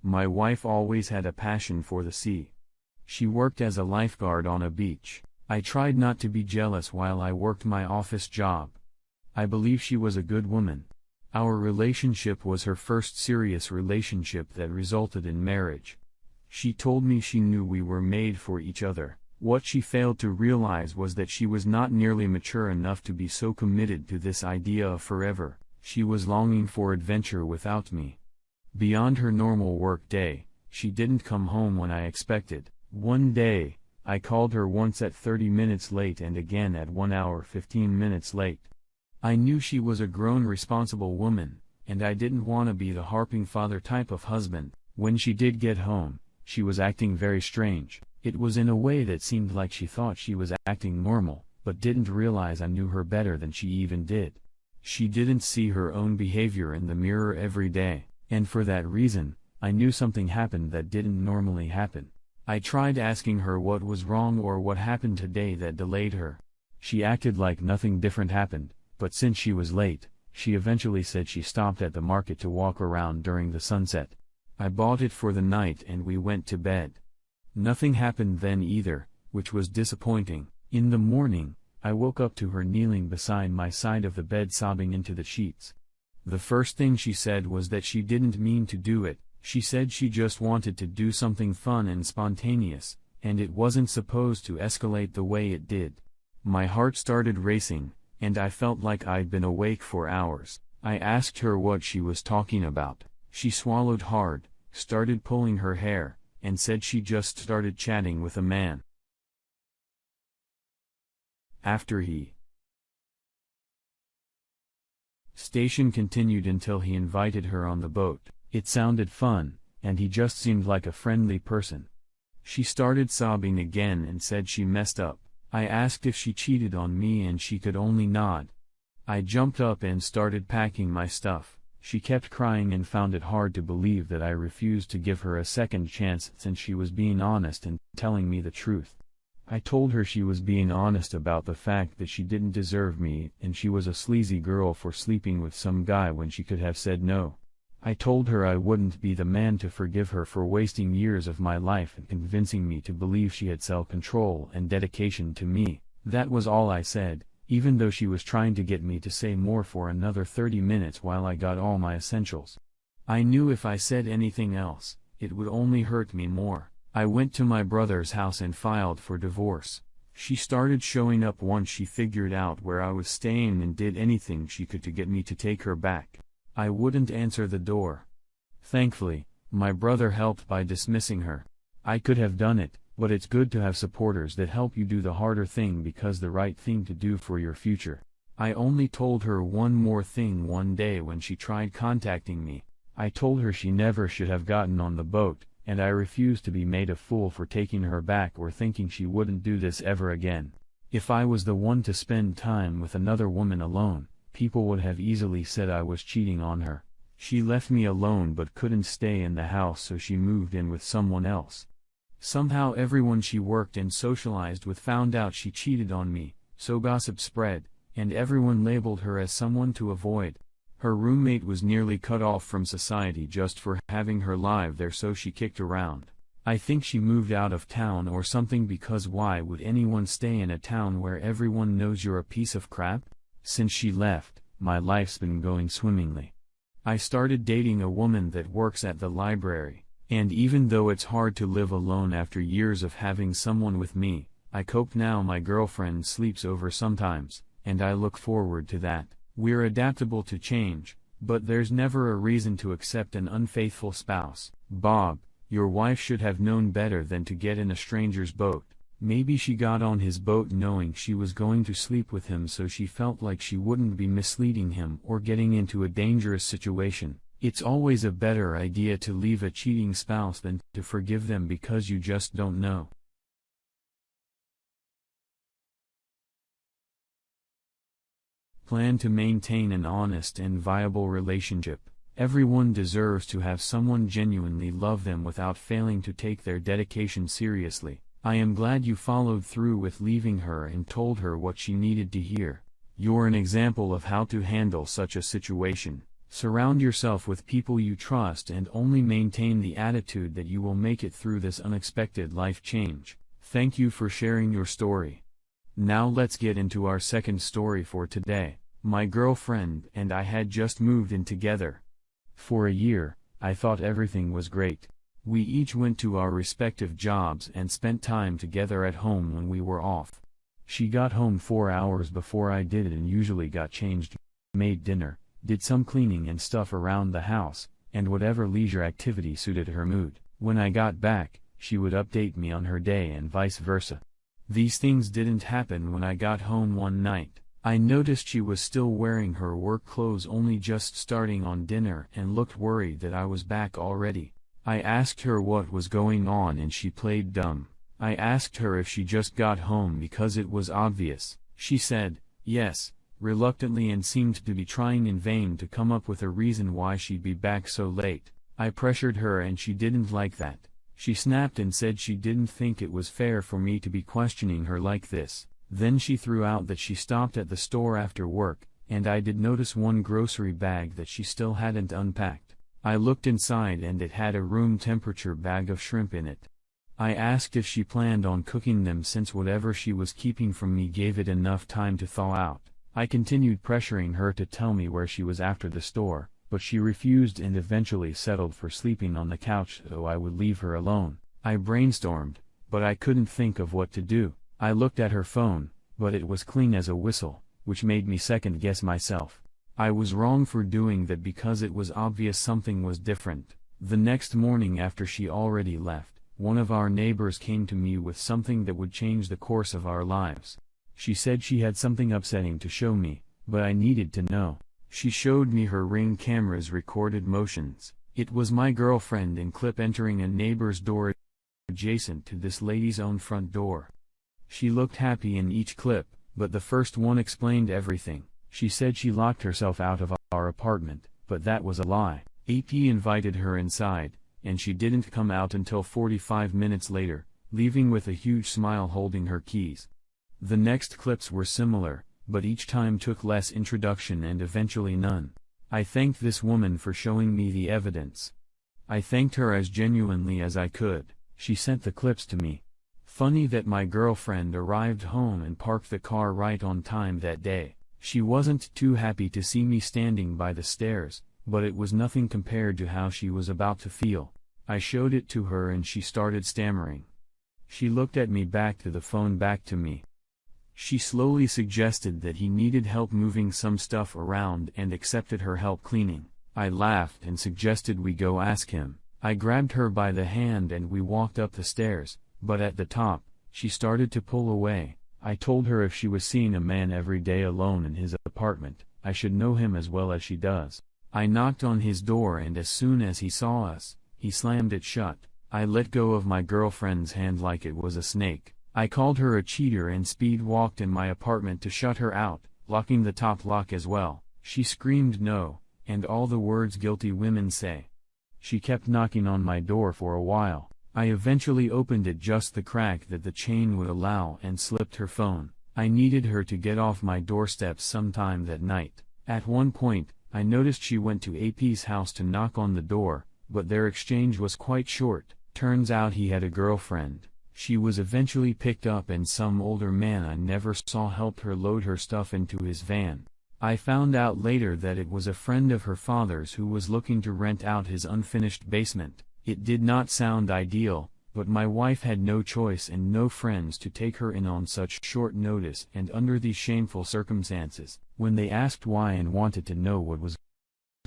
My wife always had a passion for the sea. She worked as a lifeguard on a beach. I tried not to be jealous while I worked my office job. I believe she was a good woman. Our relationship was her first serious relationship that resulted in marriage. She told me she knew we were made for each other. What she failed to realize was that she was not nearly mature enough to be so committed to this idea of forever. She was longing for adventure without me. Beyond her normal work day, she didn't come home when I expected. One day, I called her once at 30 minutes late and again at 1 hour 15 minutes late. I knew she was a grown responsible woman, and I didn't want to be the harping father type of husband. When she did get home, she was acting very strange. It was in a way that seemed like she thought she was acting normal, but didn't realize I knew her better than she even did. She didn't see her own behavior in the mirror every day, and for that reason, I knew something happened that didn't normally happen. I tried asking her what was wrong or what happened today that delayed her. She acted like nothing different happened, but since she was late, she eventually said she stopped at the market to walk around during the sunset. I bought it for the night and we went to bed. Nothing happened then either, which was disappointing. In the morning, I woke up to her kneeling beside my side of the bed sobbing into the sheets. The first thing she said was that she didn't mean to do it. She said she just wanted to do something fun and spontaneous, and it wasn't supposed to escalate the way it did. My heart started racing, and I felt like I'd been awake for hours. I asked her what she was talking about. She swallowed hard, started pulling her hair, and said she just started chatting with a man. After he station continued until he invited her on the boat. It sounded fun, and he just seemed like a friendly person. She started sobbing again and said she messed up. I asked if she cheated on me and she could only nod. I jumped up and started packing my stuff. She kept crying and found it hard to believe that I refused to give her a second chance since she was being honest and telling me the truth. I told her she was being honest about the fact that she didn't deserve me and she was a sleazy girl for sleeping with some guy when she could have said no. I told her I wouldn't be the man to forgive her for wasting years of my life and convincing me to believe she had self-control and dedication to me. That was all I said, even though she was trying to get me to say more for another 30 minutes while I got all my essentials. I knew if I said anything else, it would only hurt me more. I went to my brother's house and filed for divorce. She started showing up once she figured out where I was staying and did anything she could to get me to take her back. I wouldn't answer the door. Thankfully, my brother helped by dismissing her. I could have done it, but it's good to have supporters that help you do the harder thing because the right thing to do for your future. I only told her one more thing one day when she tried contacting me. I told her she never should have gotten on the boat, and I refused to be made a fool for taking her back or thinking she wouldn't do this ever again. If I was the one to spend time with another woman alone, people would have easily said I was cheating on her. She left me alone but couldn't stay in the house, so she moved in with someone else. Somehow everyone she worked and socialized with found out she cheated on me, so gossip spread, and everyone labeled her as someone to avoid. Her roommate was nearly cut off from society just for having her live there, so she kicked around. I think she moved out of town or something, because why would anyone stay in a town where everyone knows you're a piece of crap? Since she left, my life's been going swimmingly. I started dating a woman that works at the library, and even though it's hard to live alone after years of having someone with me, I cope now. My girlfriend sleeps over sometimes, and I look forward to that. We're adaptable to change, but there's never a reason to accept an unfaithful spouse. Bob, your wife should have known better than to get in a stranger's boat. Maybe she got on his boat knowing she was going to sleep with him, so she felt like she wouldn't be misleading him or getting into a dangerous situation. It's always a better idea to leave a cheating spouse than to forgive them because you just don't know. Plan to maintain an honest and viable relationship. Everyone deserves to have someone genuinely love them without failing to take their dedication seriously. I am glad you followed through with leaving her and told her what she needed to hear. You're an example of how to handle such a situation. Surround yourself with people you trust and only maintain the attitude that you will make it through this unexpected life change. Thank you for sharing your story. Now let's get into our second story for today. My girlfriend and I had just moved in together. For a year, I thought everything was great. We each went to our respective jobs and spent time together at home when we were off. She got home 4 hours before I did and usually got changed, made dinner, did some cleaning and stuff around the house, and whatever leisure activity suited her mood. When I got back, she would update me on her day and vice versa. These things didn't happen when I got home one night. I noticed she was still wearing her work clothes, only just starting on dinner, and looked worried that I was back already. I asked her what was going on and she played dumb. I asked her if she just got home because it was obvious. She said, yes, reluctantly, and seemed to be trying in vain to come up with a reason why she'd be back so late. I pressured her and she didn't like that. She snapped and said she didn't think it was fair for me to be questioning her like this. Then she threw out that she stopped at the store after work, and I did notice one grocery bag that she still hadn't unpacked. I looked inside and it had a room temperature bag of shrimp in it. I asked if she planned on cooking them since whatever she was keeping from me gave it enough time to thaw out. I continued pressuring her to tell me where she was after the store, but she refused and eventually settled for sleeping on the couch so I would leave her alone. I brainstormed, but I couldn't think of what to do. I looked at her phone, but it was clean as a whistle, which made me second-guess myself. I was wrong for doing that because it was obvious something was different. The next morning after she already left, one of our neighbors came to me with something that would change the course of our lives. She said she had something upsetting to show me, but I needed to know. She showed me her Ring camera's recorded motions. It was my girlfriend in clip entering a neighbor's door adjacent to this lady's own front door. She looked happy in each clip, but the first one explained everything. She said she locked herself out of our apartment, but that was a lie. AP invited her inside, and she didn't come out until 45 minutes later, leaving with a huge smile holding her keys. The next clips were similar, but each time took less introduction and eventually none. I thanked this woman for showing me the evidence. I thanked her as genuinely as I could. She sent the clips to me. Funny that my girlfriend arrived home and parked the car right on time that day. She wasn't too happy to see me standing by the stairs, but it was nothing compared to how she was about to feel. I showed it to her and she started stammering. She looked at me, back to the phone, back to me. She slowly suggested that he needed help moving some stuff around and accepted her help cleaning. I laughed and suggested we go ask him. I grabbed her by the hand and we walked up the stairs, but at the top, she started to pull away. I told her if she was seeing a man every day alone in his apartment, I should know him as well as she does. I knocked on his door and as soon as he saw us, he slammed it shut. I let go of my girlfriend's hand like it was a snake. I called her a cheater and speed-walked in my apartment to shut her out, locking the top lock as well. She screamed no, and all the words guilty women say. She kept knocking on my door for a while. I eventually opened it just the crack that the chain would allow and slipped her phone. I needed her to get off my doorstep sometime that night. At one point, I noticed she went to AP's house to knock on the door, but their exchange was quite short. Turns out he had a girlfriend. She was eventually picked up and some older man I never saw helped her load her stuff into his van. I found out later that it was a friend of her father's who was looking to rent out his unfinished basement. It did not sound ideal, but my wife had no choice and no friends to take her in on such short notice and under these shameful circumstances. When they asked why and wanted to know what was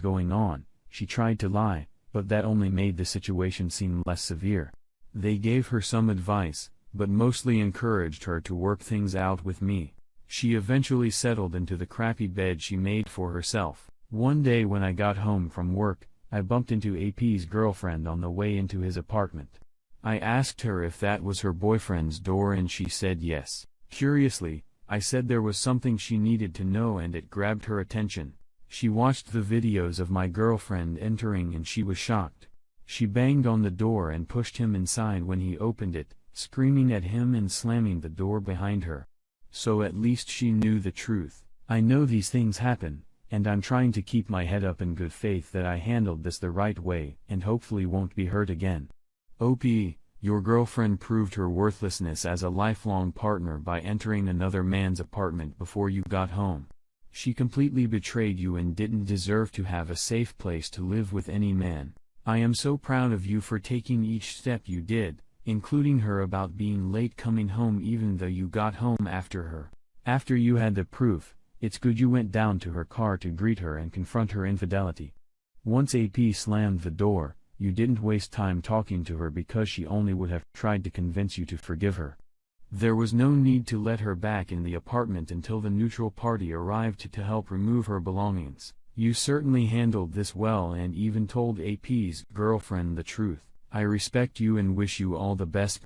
going on, she tried to lie, but that only made the situation seem less severe. They gave her some advice, but mostly encouraged her to work things out with me. She eventually settled into the crappy bed she made for herself. One day when I got home from work, I bumped into AP's girlfriend on the way into his apartment. I asked her if that was her boyfriend's door and she said yes. Curiously, I said there was something she needed to know and it grabbed her attention. She watched the videos of my girlfriend entering and she was shocked. She banged on the door and pushed him inside when he opened it, screaming at him and slamming the door behind her. So at least she knew the truth. I know these things happen, and I'm trying to keep my head up in good faith that I handled this the right way and hopefully won't be hurt again. OP, your girlfriend proved her worthlessness as a lifelong partner by entering another man's apartment before you got home. She completely betrayed you and didn't deserve to have a safe place to live with any man. I am so proud of you for taking each step you did, including her about being late coming home even though you got home after her. After you had the proof, it's good you went down to her car to greet her and confront her infidelity. Once AP slammed the door, you didn't waste time talking to her because she only would have tried to convince you to forgive her. There was no need to let her back in the apartment until the neutral party arrived to help remove her belongings. You certainly handled this well and even told AP's girlfriend the truth. I respect you and wish you all the best.